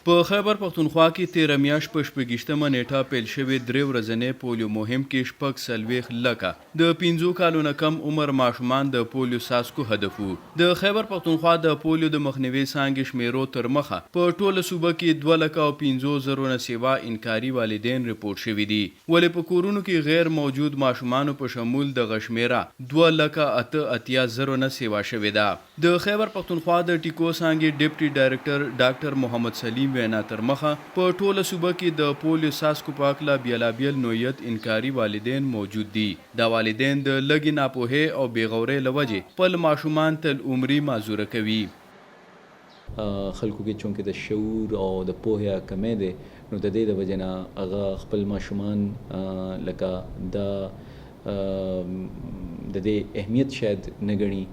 په خیبر پښتونخوا کې 13 میاشت په شپږیشتمه نیټه پیل شوې درې ورځنۍ پولیو مهم کې شپږ څلوېښت لکه د 15 کالو نه کم عمر ماشومان د پولیو څاڅکو هدف وو. د خیبر پښتونخوا د پولیو د مخنیوي څانګې شمیرو تر مخه په ټوله صوبه کې 2,50,000 نه سیوا انکاري والدین رپورټ شوي دي، ولې په کورونو کې غیر موجود ماشومانو په شمول دغه شمیره 2,88,000 نه سیوا شوې ده. د خیبر پښتونخوا د ټیکو څانګې ډیپټي ډایرکټر ډاکټر محمد سلیم وینا تر مخه په ټوله صوبه کې د پولیو څاڅکو په هکله بیلابیل نوعیت انکاري والدین موجود دي. دا والدین د لږې ناپوهۍ او بېغورۍ له وجې خپل ماشومان تل عمري معذوره کوي. خلکو کې چونکې د شعور او د پوهې کمی دی، نو د دې د وجې نه هغه خپل ماشومان لکه د دې اهمیت شاید نه ګڼي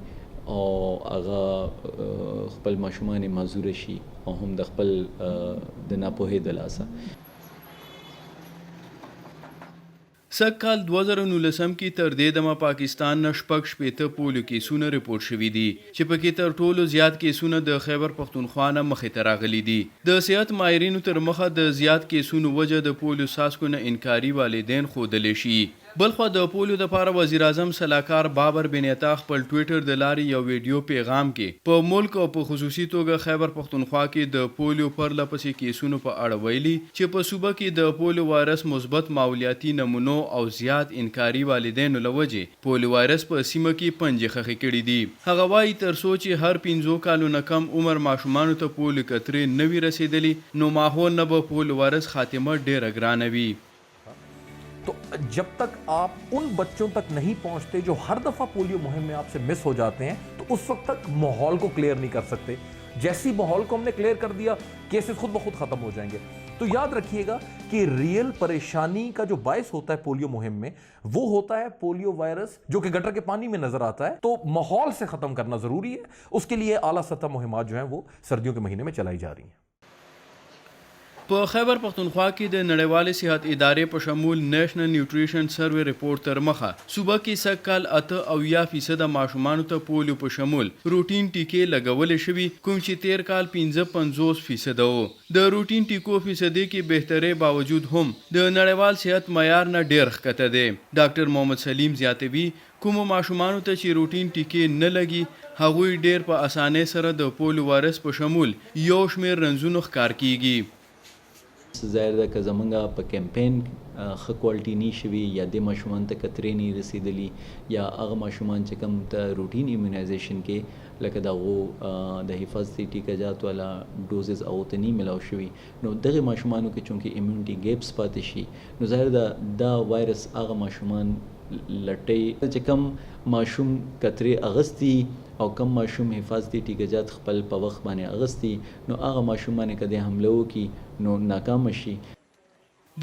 او هغه خپل ماشومان یې معذوره شي او هم د خپل د ناپوهۍ د لاسه. سږ کال 2019 کې تر دې دمه پاکستان نه شپږ شپېته پولیو کیسونه رپورټ شوي دي، چې پکې تر ټولو زیات کیسونه د خیبر پښتونخوا نه مخې ته راغلي دي. د صحت ماهرینو تر مخه د زیات کیسونو وجه د پولیو څاڅکو نه انکاري والدین ښودلی شي. بلخوا د پولیو دپاره وزیر اعظم سلاکار بابر بن عطا خپل ټویټر د لارې یو ویډیو پیغام کې په ملک او په خصوصي توګه خیبر پښتونخوا کې د پولیو پرله پسې کیسونو په اړه ویلي چې په صوبه کې د پولیو وایرس مثبت ماحولیاتي نمونو او زیات انکاري والدینو له وجې پولیو وایرس په سیمه کې پنجې خښې کړي دي. هغه وایي تر څو چې هر 15 کالو نه کم عمر ماشومانو ته پولیو کترې نه وي رسېدلي، نو ماحول نه به پولیو وایرس خاتمه ډېره ګرانه وي. तो जब तक आप उन बच्चों तक नहीं पहुंचते जो हर दफा पोलियो मुहिम में आपसे मिस हो जाते हैं, तो उस वक्त तक माहौल को क्लियर नहीं कर सकते. जैसी माहौल को हमने क्लियर कर दिया, केसेस खुद ब खुद खत्म हो जाएंगे. तो याद रखिएगा कि रियल परेशानी का जो बायस होता है पोलियो मुहिम में, वो होता है पोलियो वायरस जो कि गटर के पानी में नजर आता है. तो माहौल से खत्म करना जरूरी है. उसके लिए आला सतह मुहिमात जो है वो सर्दियों के महीने में चलाई जा रही हैं. په خیبر پښتونخوا کې د نړیوالې صحت ادارې په شمول نیشنل نیوټریشن سروې رپورټ تر مخه صوبه کې سږ کال 88% ماشومانو ته پولیو په شمول روټین ټیکې لګولې شوي، کوم چې تیر کال 55% و. د روټین ټیکو فیصدي کې بهترۍ باوجود هم د نړیوال صحت معیار نه ډیر ښکته دی. ډاکټر محمد سلیم زیاتوي کومو ماشومانو ته چې روټین ټیکې نه لګي، هغوی ډیر په اسانۍ سره د پولیو وایرس په شمول یو شمیر رنځونو ښکار کیږي. ظاهر ده که زمونږ په کمپین ښه کوالټي نه شوي یا د ماشومان ته کترې نه رسېدلي یا هغه ماشومان چې کوم ته روټین ایمونایزیشن کې لکه د هغو د حفاظتي ټیکه جات والا ډوزز هغو ته نه میلاو شوي، نو دغې ماشومانو کې چونکې ایمونټي ګیپس پاتې شي، نو ظاهر ده دا وایرس هغه ماشومان لټوي چې کوم ماشوم کترې اغستی او کم ماشوم حفاظتي ټیکه جات خپل په وخت باندې اغستی، نو هغه ماشوم باندې که د حمله وکړي نو ناکامه شي.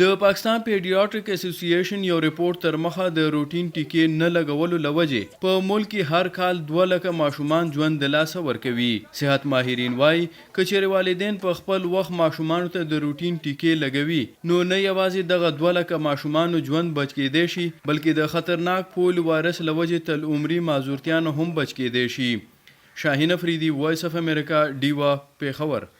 د پاکستان پیډیاټریک اسوسییشن یو رپورټ تر مخه د روټین ټیکې نه لګولو له وجې په ملک کې هر کال 2 لکه ماشومان ژوند د لاسه ورکوي. صحت ماهرین وایي که چیرې والدین په خپل وخت ماشومانو ته د روټین ټیکې لګوي، نو نه یوازې دغه 2 لکه ماشومانو ژوند بچ کیدی شي، بلکې د خطرناک پولیو وایرس له وجې تل عمري معذورتیا نه هم بچ کیدی شي. شاهین افریدي، وایس اف امریکا، ډیوا، پیښور.